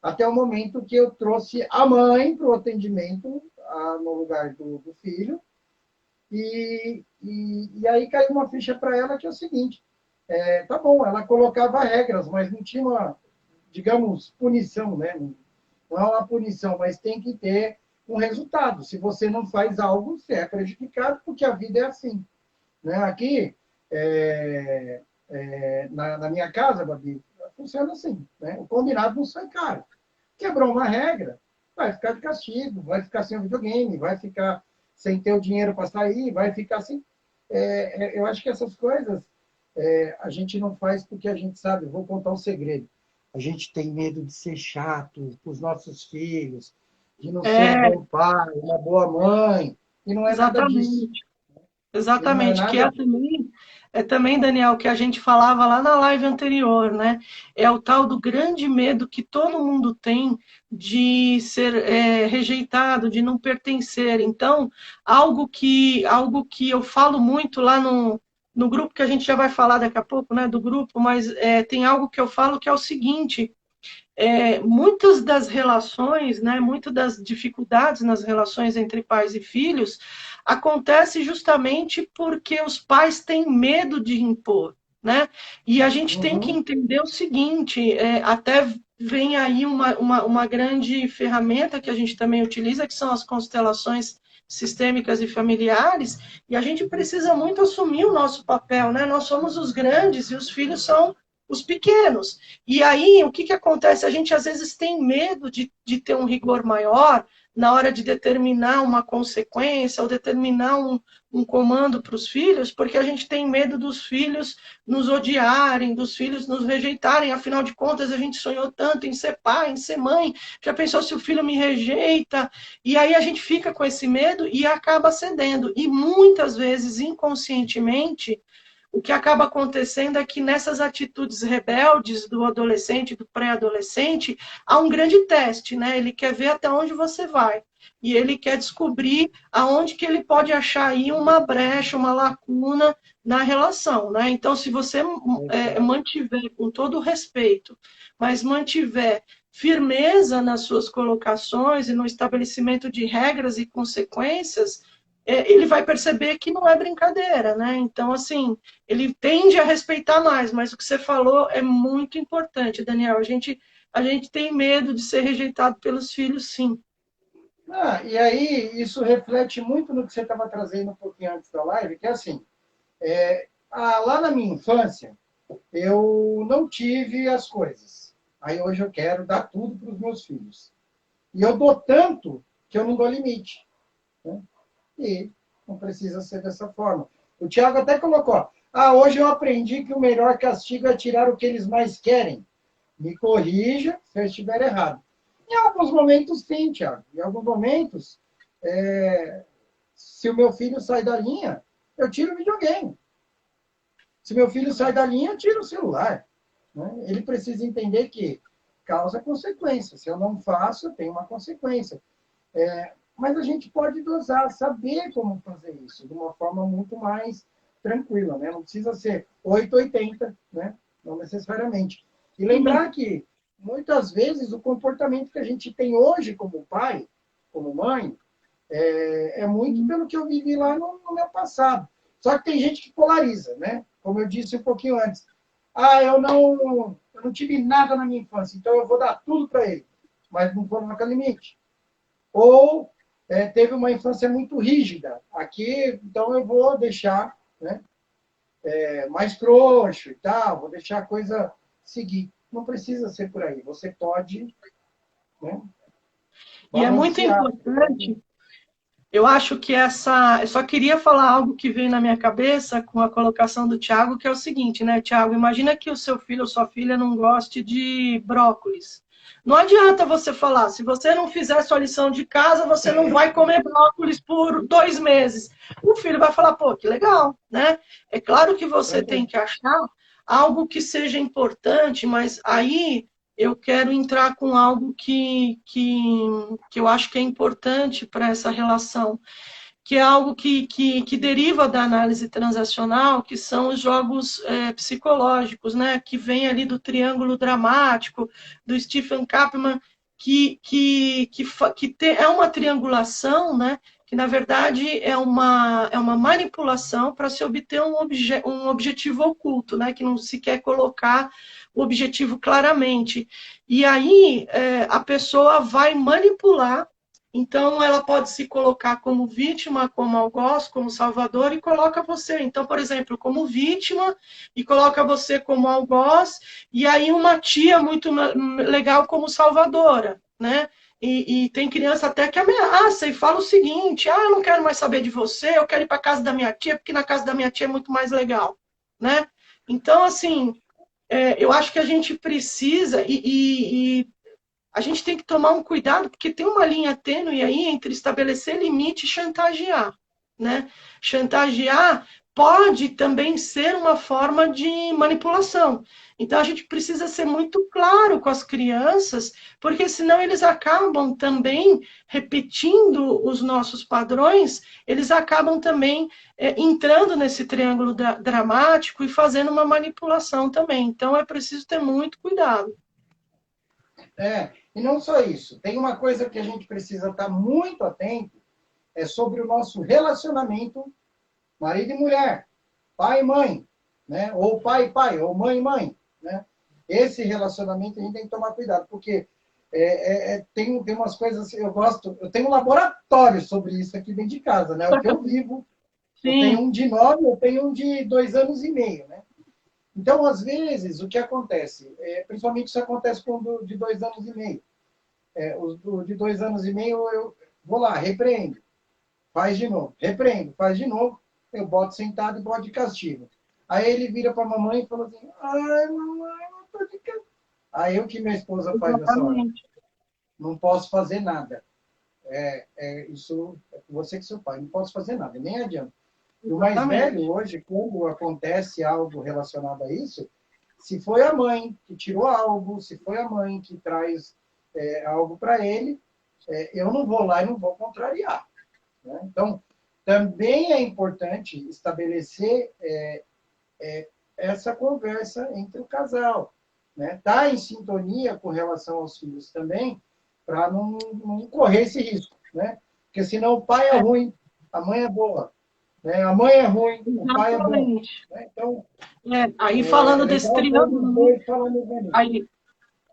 Até o momento que eu trouxe a mãe para o atendimento, no lugar do filho, e aí caiu uma ficha para ela que é o seguinte, tá bom, ela colocava regras, mas não tinha uma, digamos, punição, né? Não é uma punição, mas tem que ter um resultado. Se você não faz algo, você é prejudicado, porque a vida é assim. Né? Aqui, na minha casa, Babi, funciona assim. Né? O combinado não sai caro. Quebrou uma regra, vai ficar de castigo, vai ficar sem o videogame, vai ficar sem ter o dinheiro para sair, vai ficar assim. Eu acho que essas coisas a gente não faz porque a gente sabe. Vou contar um segredo. A gente tem medo de ser chato com os nossos filhos, de não ser um É, bom pai, uma boa mãe, e não é nada disso. exatamente. E não é Exatamente, que nada. é também, Daniel, que a gente falava lá na live anterior, né? É o tal do grande medo que todo mundo tem de ser rejeitado, de não pertencer. Então, algo que eu falo muito lá no grupo, que a gente já vai falar daqui a pouco, né? Do grupo, mas tem algo que eu falo que é o seguinte: muitas das relações, né, muitas das dificuldades nas relações entre pais e filhos acontece justamente porque os pais têm medo de impor, né? E a gente tem que Uhum. entender o seguinte, até vem aí uma grande ferramenta que a gente também utiliza, que são as constelações sistêmicas e familiares, e a gente precisa muito assumir o nosso papel, né? Nós somos os grandes e os filhos são os pequenos. E aí, o que, que acontece? A gente às vezes tem medo de ter um rigor maior na hora de determinar uma consequência ou determinar um comando para os filhos, porque a gente tem medo dos filhos nos odiarem, dos filhos nos rejeitarem. Afinal de contas, a gente sonhou tanto em ser pai, em ser mãe. Já pensou se o filho me rejeita? E aí a gente fica com esse medo e acaba cedendo. E muitas vezes, inconscientemente, o que acaba acontecendo é que nessas atitudes rebeldes do adolescente, do pré-adolescente, há um grande teste, né? Ele quer ver até onde você vai. E ele quer descobrir aonde que ele pode achar aí uma brecha, uma lacuna na relação, né? Então, se você mantiver com todo o respeito, mas mantiver firmeza nas suas colocações e no estabelecimento de regras e consequências, ele vai perceber que não é brincadeira, né? Então, assim, ele tende a respeitar mais, mas o que você falou é muito importante, Daniel. A gente tem medo de ser rejeitado pelos filhos, sim. E aí, isso reflete muito no que você estava trazendo um pouquinho antes da live, que é assim, lá na minha infância, eu não tive as coisas. Aí hoje eu quero dar tudo para os meus filhos. E eu dou tanto que eu não dou limite. Né? E não precisa ser dessa forma. O Tiago até colocou, hoje eu aprendi que o melhor castigo é tirar o que eles mais querem. Me corrija se eu estiver errado. Em alguns momentos, sim, Tiago. Em alguns momentos, se o meu filho sai da linha, eu tiro o videogame. Se meu filho sai da linha, eu tiro o celular. Né? Ele precisa entender que causa consequência. Se eu não faço, eu tenho uma consequência. Mas a gente pode dosar, saber como fazer isso de uma forma muito mais tranquila. Né? Não precisa ser 880, né? Não necessariamente. E lembrar que, muitas vezes, o comportamento que a gente tem hoje como pai, como mãe, é muito pelo que eu vivi lá no meu passado. Só que tem gente que polariza, né? Como eu disse um pouquinho antes. Eu não tive nada na minha infância, então eu vou dar tudo para ele. Mas não coloca limite. Ou teve uma infância muito rígida. Aqui, então eu vou deixar, né, mais frouxo e tal, vou deixar a coisa seguir. Não precisa ser por aí. Você pode, né, E é muito balancear. importante Eu acho que eu só queria falar algo que veio na minha cabeça com a colocação do Tiago, que é o seguinte, né, Tiago? Imagina que o seu filho ou sua filha não goste de brócolis. Não adianta você falar, se você não fizer sua lição de casa, você não vai comer brócolis por 2 meses. O filho vai falar, pô, que legal, né? É claro que você tem que achar algo que seja importante, mas aí eu quero entrar com algo que eu acho que é importante para essa relação, que é algo que deriva da análise transacional, que são os jogos psicológicos, né? Que vem ali do triângulo dramático, do Stephen Kaplan, é uma triangulação, né? Que na verdade é uma manipulação para se obter um objetivo oculto, né? Que não se quer colocar o objetivo claramente. E aí a pessoa vai manipular, então ela pode se colocar como vítima, como algoz, como salvador, e coloca você, então, por exemplo, como vítima, e coloca você como algoz, e aí uma tia muito legal como salvadora, né? E tem criança até que ameaça e fala o seguinte: ah, eu não quero mais saber de você, eu quero ir para casa da minha tia, porque na casa da minha tia é muito mais legal, né? Então, assim, eu acho que a gente precisa, e a gente tem que tomar um cuidado, porque tem uma linha tênue aí entre estabelecer limite e chantagear, né? Chantagear pode também ser uma forma de manipulação. Então, a gente precisa ser muito claro com as crianças, porque senão eles acabam também repetindo os nossos padrões, eles acabam também entrando nesse triângulo dramático e fazendo uma manipulação também. Então, é preciso ter muito cuidado. E não só isso. Tem uma coisa que a gente precisa estar muito atento, é sobre o nosso relacionamento marido e mulher, pai e mãe, né? Ou pai e pai, ou mãe e mãe, né? Esse relacionamento a gente tem que tomar cuidado, porque tem umas coisas, eu gosto, eu tenho um laboratório sobre isso aqui dentro de casa, né? O que eu vivo. Sim. Eu tenho um de 9, eu tenho um de 2 anos e meio, né? Então, às vezes, o que acontece, principalmente isso acontece com o de 2 anos e meio. O de 2 anos e meio, eu vou lá, repreendo, faz de novo, repreendo, faz de novo, eu boto sentado e boto de castigo. Aí ele vira para a mamãe e fala assim: ai, mamãe, não tô de castigo. Aí o que minha esposa faz nessa hora? Não posso fazer nada. Isso é você que seu pai, não posso fazer nada, nem adianta. E o mais velho, hoje, quando acontece algo relacionado a isso, se foi a mãe que tirou algo, se foi a mãe que traz algo para ele, eu não vou lá e não vou contrariar, né? Então, também é importante estabelecer essa conversa entre o casal, né? Tá em sintonia com relação aos filhos também, para não correr esse risco, né? Porque senão o pai é ruim, a mãe é boa. A mãe é ruim, o pai é bom. Né? Então, aí falando desse triângulo, aí,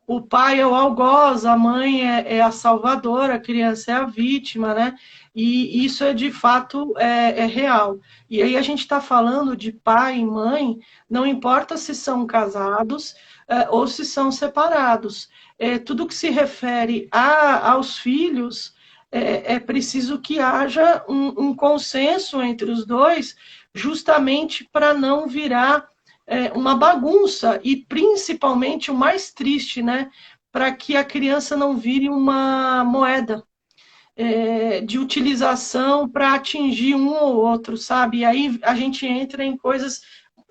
o pai é o algoz, a mãe é a salvadora, a criança é a vítima, né? E isso de fato real. E aí a gente está falando de pai e mãe, não importa se são casados ou se são separados. Tudo que se refere aos filhos, é preciso que haja um consenso entre os dois, justamente para não virar uma bagunça, e principalmente o mais triste, né? Para que a criança não vire uma moeda de utilização para atingir um ou outro, sabe? E aí a gente entra em coisas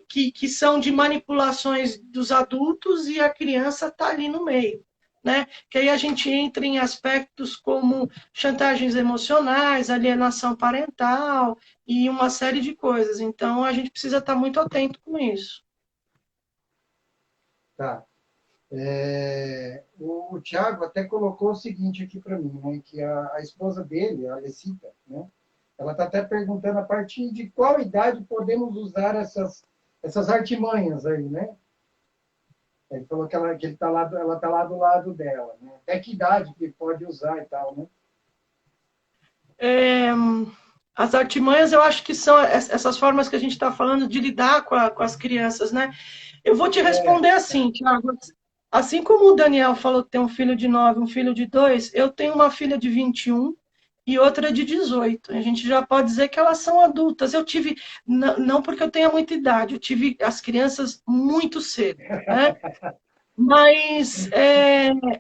que são de manipulações dos adultos e a criança está ali no meio. Né? Que aí a gente entra em aspectos como chantagens emocionais, alienação parental e uma série de coisas. Então, a gente precisa estar muito atento com isso. Tá. O Thiago até colocou o seguinte aqui para mim, né? Que a esposa dele, a Alecita, né? Ela está até perguntando a partir de qual idade podemos usar essas artimanhas aí, né? Ele falou que ela está lá do lado dela, né? Até que idade que pode usar e tal, né? As artimanhas, eu acho que são essas formas que a gente está falando de lidar com as crianças, né? Eu vou te responder assim, Thiago. Assim como o Daniel falou que tem um filho de 9, um filho de 2, eu tenho uma filha de 21 e outra de 18. A gente já pode dizer que elas são adultas. Eu tive, não porque eu tenha muita idade, eu tive as crianças muito cedo, né? Mas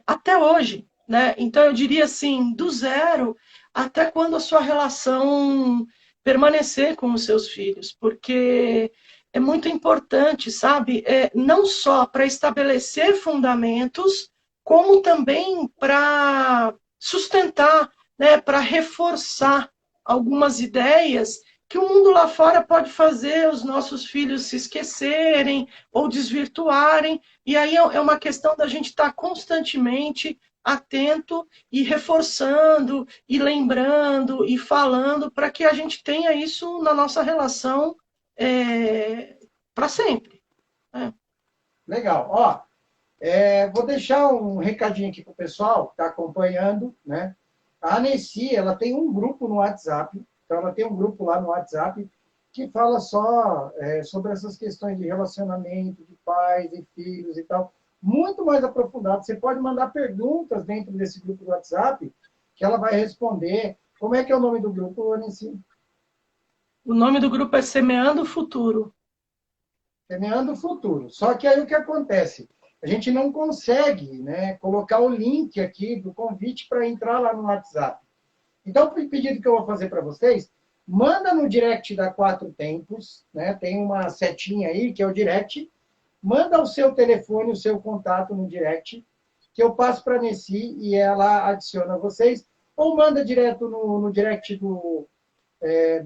até hoje, né? Então eu diria assim, do zero até quando a sua relação permanecer com os seus filhos, porque é muito importante, sabe? Não só para estabelecer fundamentos, como também para sustentar, né? Para reforçar algumas ideias que o mundo lá fora pode fazer os nossos filhos se esquecerem ou desvirtuarem. E aí é uma questão da gente estar constantemente atento e reforçando, e lembrando, e falando, para que a gente tenha isso na nossa relação para sempre. Né? Legal. Ó, vou deixar um recadinho aqui para o pessoal que está acompanhando, né? A Aneci, ela tem um grupo no WhatsApp, então ela tem um grupo lá no WhatsApp que fala só sobre essas questões de relacionamento, de pais e filhos e tal, muito mais aprofundado. Você pode mandar perguntas dentro desse grupo do WhatsApp que ela vai responder. Como é que é o nome do grupo, Aneci? O nome do grupo é Semeando o Futuro. Semeando o futuro. Só que aí o que acontece? A gente não consegue, né, colocar o link aqui do convite para entrar lá no WhatsApp. Então, o pedido que eu vou fazer para vocês, manda no direct da Quatro Tempos, né, tem uma setinha aí, que é o direct, manda o seu telefone, o seu contato no direct, que eu passo para a Nessi e ela adiciona vocês, ou manda direto no direct do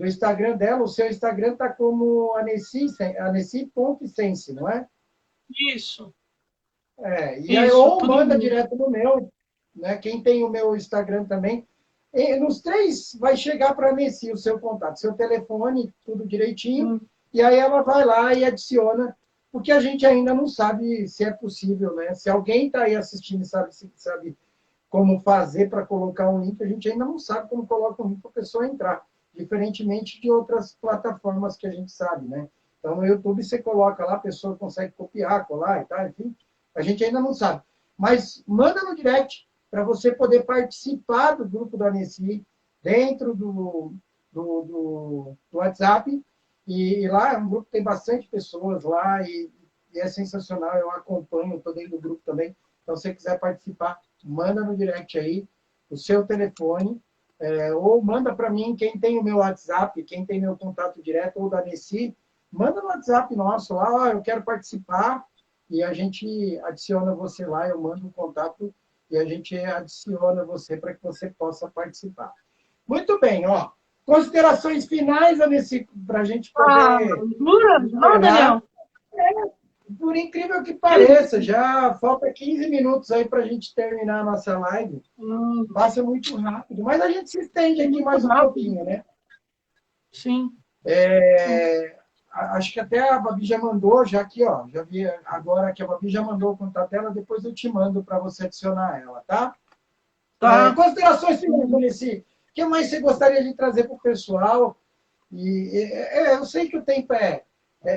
Instagram dela. O seu Instagram está como anesi.sense, não é? Isso. E aí, Isso, ou tudo manda bem. direto no meu, né? Quem tem o meu Instagram também. E nos três vai chegar para a Nessi o seu contato, seu telefone, tudo direitinho. E aí ela vai lá e adiciona, porque a gente ainda não sabe se é possível, né? Se alguém está aí assistindo e sabe como fazer para colocar um link, a gente ainda não sabe como coloca um link para a pessoa entrar, diferentemente de outras plataformas que a gente sabe, né? Então, no YouTube, você coloca lá, a pessoa consegue copiar, colar e tal, enfim, a gente ainda não sabe. Mas manda no direct para você poder participar do grupo da Nessi dentro do WhatsApp. E lá é um grupo que tem bastante pessoas lá e é sensacional. Eu acompanho, estou dentro do grupo também. Então, se você quiser participar, manda no direct aí o seu telefone, ou manda para mim, quem tem o meu WhatsApp, quem tem meu contato direto, ou da Nessi, manda no WhatsApp nosso lá, eu quero participar, e a gente adiciona você lá, eu mando o contato e a gente adiciona você para que você possa participar. Muito bem, ó. Considerações finais, Nessi, para a gente poder Jura? Não, encerrar. Daniel? Por incrível que pareça, já falta 15 minutos aí para a gente terminar a nossa live. Passa muito rápido, mas a gente se estende aqui mais um pouquinho, né? Sim. Acho que até a Babi já mandou, já aqui, ó, já vi agora que a Babi já mandou o contato dela, depois eu te mando para você adicionar ela, tá? Tá. Considerações finais, Monici. O que mais você gostaria de trazer para o pessoal? Eu sei que o tempo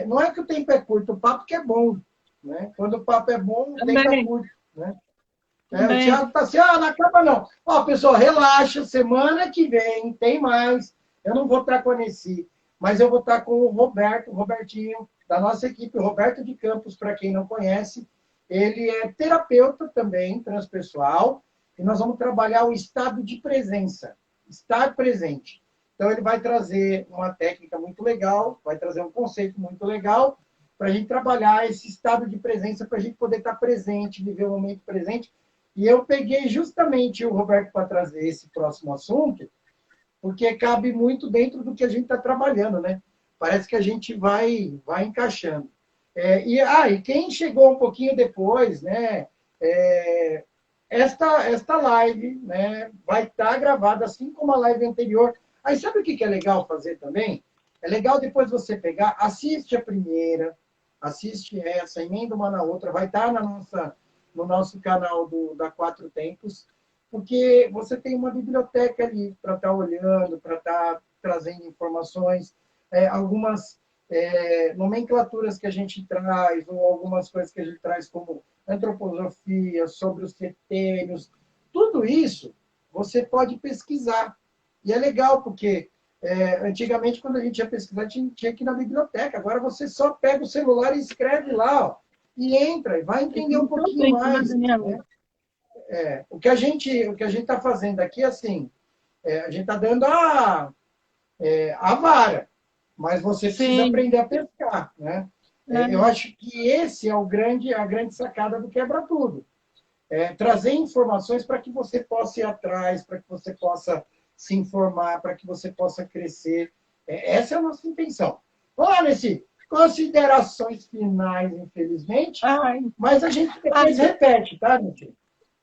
não é que o tempo é curto, o papo que é bom, né? Quando o papo é bom, o tempo é curto, né? O Thiago está assim, não acaba não. Ó, pessoal, relaxa, semana que vem tem mais. Eu não vou estar com a Nessi, mas eu vou estar com o Robertinho, da nossa equipe, o Roberto de Campos, para quem não conhece. Ele é terapeuta também, transpessoal, e nós vamos trabalhar o estado de presença, estar presente. Então, ele vai trazer uma técnica muito legal, vai trazer um conceito muito legal, para a gente trabalhar esse estado de presença, para a gente poder estar presente, viver o momento presente. E eu peguei justamente o Roberto para trazer esse próximo assunto, porque cabe muito dentro do que a gente está trabalhando, né? Parece que a gente vai encaixando. E quem chegou um pouquinho depois, né? Esta live, né, vai estar gravada, assim como a live anterior. Aí sabe o que é legal fazer também? É legal depois você pegar, assiste a primeira, assiste essa, emenda uma na outra, vai estar no nosso canal da Quatro Tempos, porque você tem uma biblioteca ali para estar olhando, para estar trazendo informações, algumas nomenclaturas que a gente traz, ou algumas coisas que a gente traz como antroposofia, sobre os setênios, tudo isso você pode pesquisar. E é legal, porque antigamente, quando a gente ia pesquisar, tinha que ir na biblioteca. Agora você só pega o celular e escreve lá, ó, e entra, e vai entender um Muito pouquinho tempo, né, mais. Daniela? Né? O que a gente está fazendo aqui, assim, a gente está dando a vara, mas você precisa Sim. aprender a pescar, né? Eu É. acho que esse é a grande sacada do quebra-tudo. Trazer informações para que você possa ir atrás, para que você possa se informar, para que você possa crescer. Essa é a nossa intenção. Vamos lá, Nessi. Considerações finais, infelizmente, Ai, mas a gente ai, depois repete, tá, Nessi?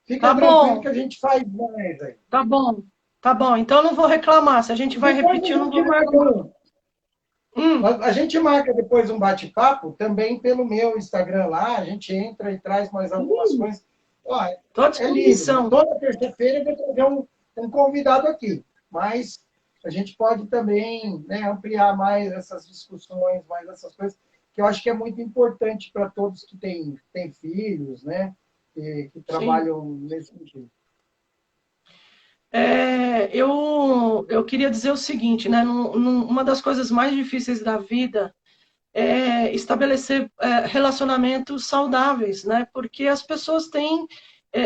Fica tá tranquilo bom, que a gente faz mais aí. tá bom, tá bom. Então eu não vou reclamar. Se a gente vai Depois a repetir, eu não vou gente marca reclamar. a gente marca depois um bate-papo também pelo meu Instagram lá. A gente entra e traz mais algumas Sim, coisas. Ó, tô à é livre. disposição. Toda terça-feira eu vou trazer um convidado aqui. Mas a gente pode também, né, ampliar mais essas discussões, mais essas coisas, que eu acho que é muito importante para todos que têm filhos, né, que Sim. trabalham nesse sentido. Eu queria dizer o seguinte, né? Uma das coisas mais difíceis da vida é estabelecer relacionamentos saudáveis, né? Porque as pessoas têm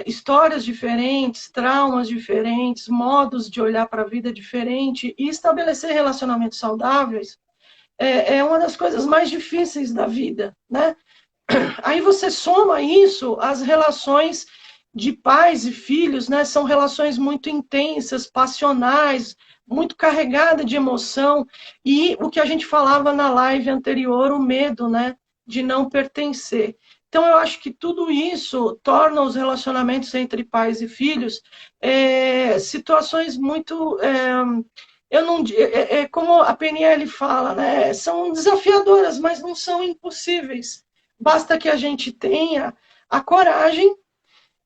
histórias diferentes, traumas diferentes, modos de olhar para a vida diferente, e estabelecer relacionamentos saudáveis é uma das coisas mais difíceis da vida, né? Aí você soma isso às relações de pais e filhos, né? São relações muito intensas, passionais, muito carregadas de emoção. E o que a gente falava na live anterior, o medo, né? De não pertencer. Então, eu acho que tudo isso torna os relacionamentos entre pais e filhos situações muito. Eu não, como a PNL fala, né? São desafiadoras, mas não são impossíveis. Basta que a gente tenha a coragem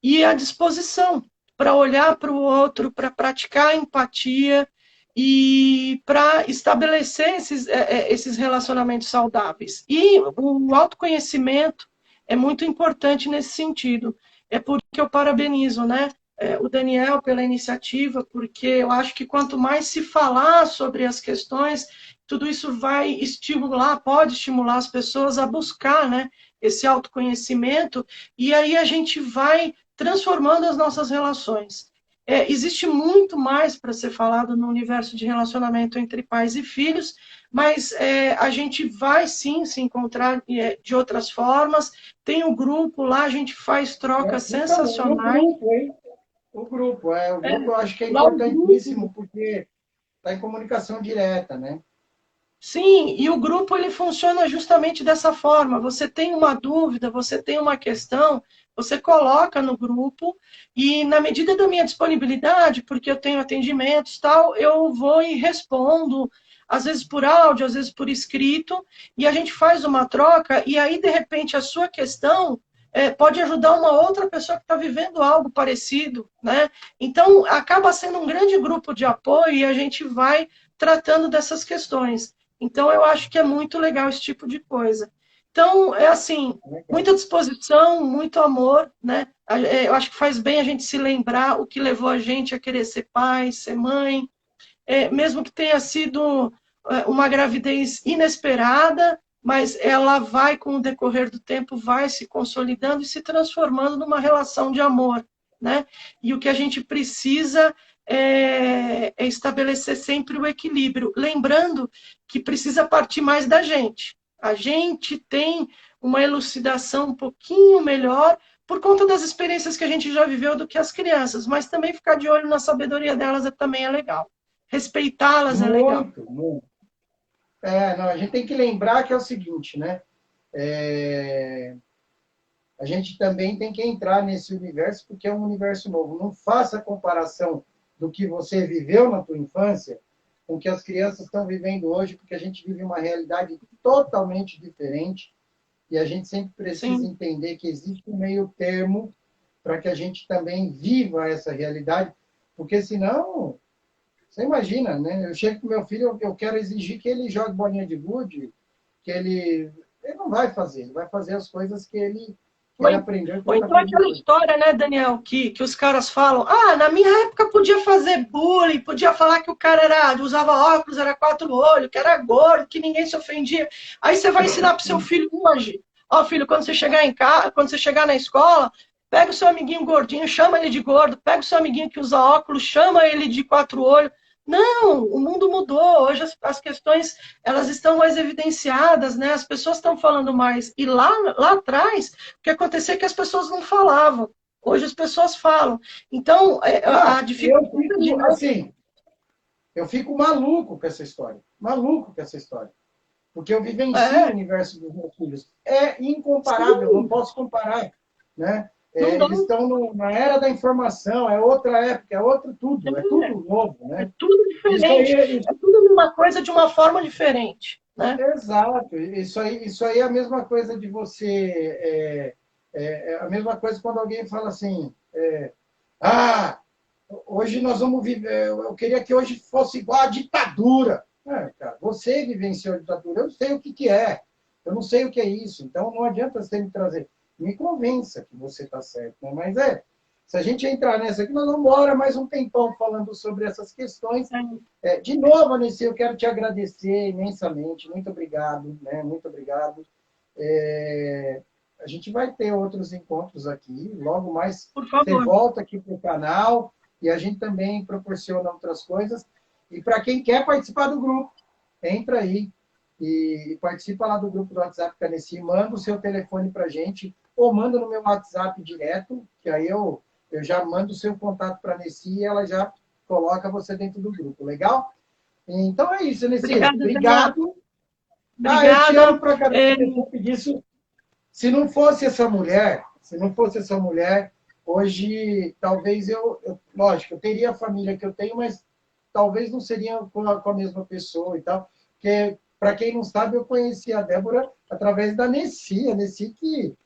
e a disposição para olhar para o outro, para praticar a empatia e para estabelecer esses relacionamentos saudáveis. E o autoconhecimento é muito importante nesse sentido. É por que eu parabenizo, né? O Daniel pela iniciativa, porque eu acho que quanto mais se falar sobre as questões, tudo isso vai estimular, pode estimular as pessoas a buscar, né, esse autoconhecimento, e aí a gente vai transformando as nossas relações. Existe muito mais para ser falado no universo de relacionamento entre pais e filhos, mas a gente vai sim se encontrar de outras formas. Tem o grupo lá, a gente faz trocas Então, e o sensacionais. grupo, hein? O grupo eu acho que é Lá o grupo. importantíssimo, porque está em comunicação direta, né? Sim, e o grupo ele funciona justamente dessa forma. Você tem uma dúvida, você tem uma questão, você coloca no grupo e na medida da minha disponibilidade, porque eu tenho atendimentos, tal, eu vou e respondo, às vezes por áudio, às vezes por escrito, e a gente faz uma troca e aí de repente a sua questão pode ajudar uma outra pessoa que está vivendo algo parecido, né? Então acaba sendo um grande grupo de apoio e a gente vai tratando dessas questões. Então, eu acho que é muito legal esse tipo de coisa. Então, é assim, Legal. muita disposição, muito amor, né? Eu acho que faz bem a gente se lembrar o que levou a gente a querer ser pai, ser mãe, mesmo que tenha sido uma gravidez inesperada, mas ela vai, com o decorrer do tempo, vai se consolidando e se transformando numa relação de amor, né? E o que a gente precisa é estabelecer sempre o equilíbrio, lembrando que precisa partir mais da gente. A gente tem uma elucidação um pouquinho melhor por conta das experiências que a gente já viveu do que as crianças, mas também ficar de olho na sabedoria delas também é legal. Respeitá-las é legal. Muito, muito. Não, a gente tem que lembrar que é o seguinte, né? É, a gente também tem que entrar nesse universo, porque é um universo novo. Não faça comparação do que você viveu na tua infância com o que as crianças estão vivendo hoje, porque a gente vive uma realidade totalmente diferente e a gente sempre precisa Sim, entender que existe um meio termo para que a gente também viva essa realidade, porque senão, você imagina, né? Eu chego com meu filho, eu quero exigir que ele jogue bolinha de gude, que ele não vai fazer, ele vai fazer as coisas que Ele aprendeu Ou então aquela história, né, Daniel, que os caras falam, na minha época podia fazer bullying, podia falar que o cara usava óculos, era 4 olhos, que era gordo, que ninguém se ofendia. Aí você vai ensinar pro seu filho hoje. Ó, filho, quando você chegar em casa, quando você chegar na escola, pega o seu amiguinho gordinho, chama ele de gordo, pega o seu amiguinho que usa óculos, chama ele de 4 olhos. Não, o mundo mudou. Hoje as questões elas estão mais evidenciadas, né? As pessoas estão falando mais. E lá atrás, o que acontecia é que as pessoas não falavam. Hoje as pessoas falam. Então, a dificuldade... Eu fico maluco com essa história. Maluco com essa história. Porque eu vivencio o universo dos meus filhos. É incomparável, Sim. não posso comparar. Né? Eles estão na era da informação, é outra época, é outro tudo, é tudo novo. Né? É tudo diferente, é tudo uma coisa de uma forma diferente. Né? Exato, isso aí é a mesma coisa de você... É a mesma coisa quando alguém fala assim, hoje nós vamos viver, eu queria que hoje fosse igual a ditadura. Cara, você vivenciou a ditadura, eu não sei o que é, eu não sei o que é isso, então não adianta você me trazer. Me convença que você está certo, né? Mas se a gente entrar nessa aqui, nós vamos embora mais um tempão falando sobre essas questões. De novo, Aneci, eu quero te agradecer imensamente, muito obrigado, né? Muito obrigado. A gente vai ter outros encontros aqui, logo mais você volta aqui para o canal e a gente também proporciona outras coisas. E para quem quer participar do grupo, entra aí e participa lá do grupo do WhatsApp Caneci, manda o seu telefone para a gente, ou manda no meu WhatsApp direto, que aí eu já mando o seu contato para a Nessi e ela já coloca você dentro do grupo, legal? Então é isso, Nessi. Obrigado. Eu te amo pra caramba. Eu pedir isso. Se não fosse essa mulher, hoje talvez lógico, eu teria a família que eu tenho, mas talvez não seria com a mesma pessoa e tal, porque, para quem não sabe, eu conheci a Débora através da Nessi, a Nessi que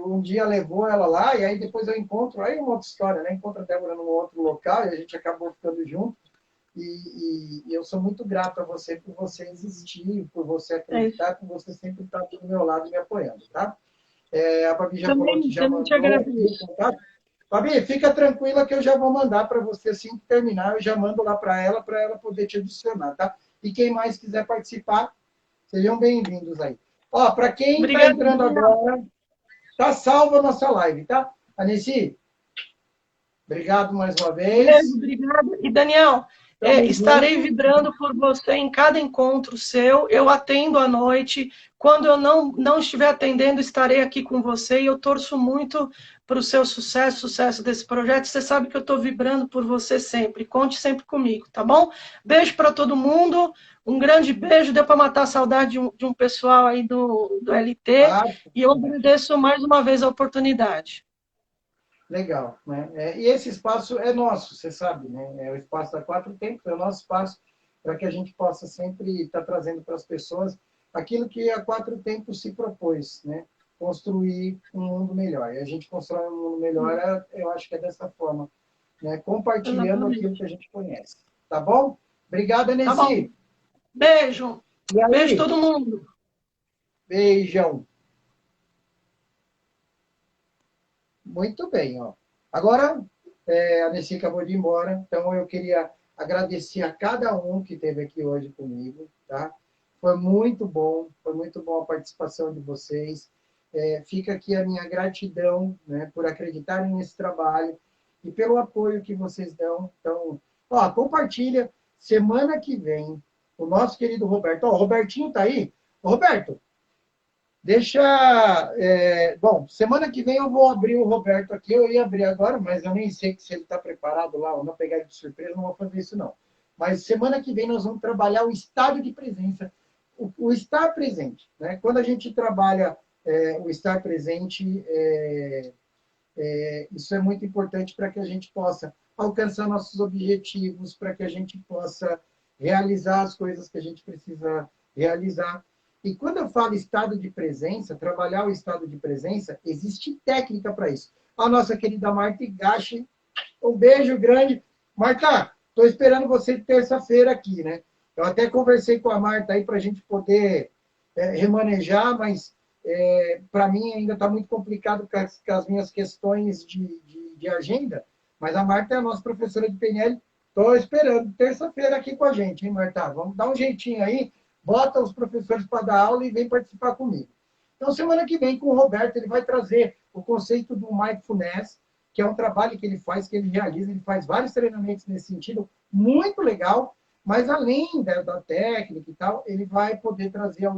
um dia levou ela lá, e aí depois eu encontro, aí é uma outra história, né? Encontro a Débora num outro local, e a gente acabou ficando junto, e eu sou muito grato a você por você existir, por você acreditar, por você sempre estar aqui do meu lado me apoiando, tá? A Babi já falou que já mandou o contato. Babi, fica tranquila que eu já vou mandar para você, assim que terminar, eu já mando lá para ela poder te adicionar, tá? E quem mais quiser participar, sejam bem-vindos aí. Ó, para quem está entrando agora, tá salva a nossa live, tá? Aneci, obrigado mais uma vez. Obrigada. E, Daniel, estarei vibrando por você em cada encontro seu. Eu atendo à noite. Quando eu não estiver atendendo, estarei aqui com você. E eu torço muito para o seu sucesso desse projeto. Você sabe que eu estou vibrando por você sempre. Conte sempre comigo, tá bom? Beijo para todo mundo. Um grande beijo. Deu para matar a saudade de um pessoal aí do LT. E eu agradeço mais uma vez a oportunidade. Legal, né? E esse espaço é nosso, você sabe, né? É o espaço da Quatro Tempos, é o nosso espaço para que a gente possa sempre estar trazendo para as pessoas aquilo que a Quatro Tempos se propôs, né? Construir um mundo melhor. E a gente constrói um mundo melhor, eu acho que é dessa forma, né? Compartilhando aquilo que a gente conhece. Tá bom? Obrigada, Nessi. Tá bom. Beijo. Beijo todo mundo. Beijão. Muito bem, ó. Agora, a Nessi acabou de ir embora, então eu queria agradecer a cada um que esteve aqui hoje comigo, tá? Foi muito bom a participação de vocês. Fica aqui a minha gratidão, né, por acreditarem nesse trabalho e pelo apoio que vocês dão. Então, ó, compartilha. Semana que vem, o nosso querido Roberto. Ó, o Robertinho tá aí? Ô, Roberto, deixa... bom, semana que vem eu vou abrir o Roberto aqui. Eu ia abrir agora, mas eu nem sei se ele está preparado lá ou não, pegar ele de surpresa, não vou fazer isso não. Mas semana que vem nós vamos trabalhar o estado de presença, o estar presente, né? Quando a gente trabalha o estar presente, isso é muito importante para que a gente possa alcançar nossos objetivos, para que a gente possa realizar as coisas que a gente precisa realizar. E quando eu falo estado de presença, trabalhar o estado de presença, existe técnica para isso. A nossa querida Marta Higashi, um beijo grande. Marta, estou esperando você terça-feira aqui, né? Eu até conversei com a Marta aí para a gente poder remanejar, mas para mim ainda está muito complicado com as minhas questões de agenda, mas a Marta é a nossa professora de PNL. Estou esperando terça-feira aqui com a gente, hein, Marta? Vamos dar um jeitinho aí, bota os professores para dar aula e vem participar comigo. Então, semana que vem, com o Roberto, ele vai trazer o conceito do Mindfulness, que é um trabalho que ele faz, que ele realiza, ele faz vários treinamentos nesse sentido, muito legal, mas além da técnica e tal, ele vai poder trazer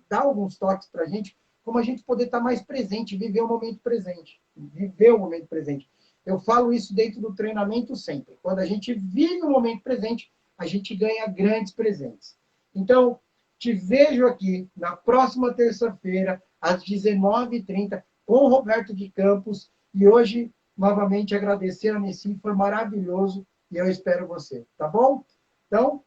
dar alguns toques para a gente, como a gente poder estar mais presente, viver o momento presente. Viver o momento presente. Eu falo isso dentro do treinamento sempre. Quando a gente vive o momento presente, a gente ganha grandes presentes. Então, te vejo aqui na próxima terça-feira, às 19h30, com o Roberto de Campos. E hoje, novamente, agradecer a Nessim, foi maravilhoso. E eu espero você, tá bom? Então,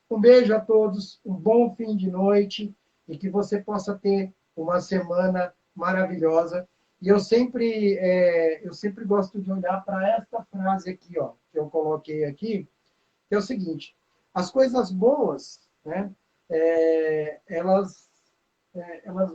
um beijo a todos, um bom fim de noite e que você possa ter uma semana maravilhosa. E eu sempre gosto de olhar para esta frase aqui, ó, que eu coloquei aqui, que é o seguinte: as coisas boas, né, elas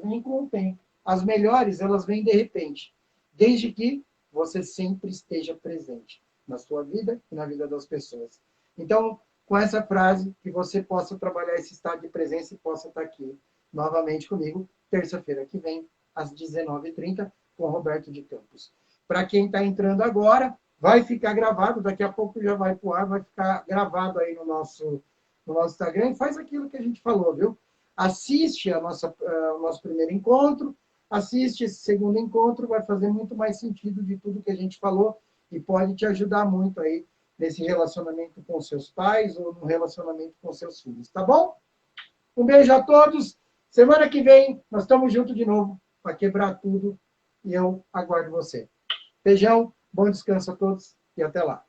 vêm com o tempo. As melhores, elas vêm de repente, desde que você sempre esteja presente na sua vida e na vida das pessoas. Então, com essa frase, que você possa trabalhar esse estado de presença e possa estar aqui novamente comigo, terça-feira que vem, às 19h30, com Roberto de Campos. Para quem está entrando agora, vai ficar gravado, daqui a pouco já vai para o ar, vai ficar gravado aí no nosso Instagram, e faz aquilo que a gente falou, viu? Assiste o nosso primeiro encontro, assiste esse segundo encontro, vai fazer muito mais sentido de tudo que a gente falou e pode te ajudar muito aí nesse relacionamento com seus pais ou no relacionamento com seus filhos, tá bom? Um beijo a todos. Semana que vem, nós estamos juntos de novo para quebrar tudo e eu aguardo você. Beijão, bom descanso a todos e até lá.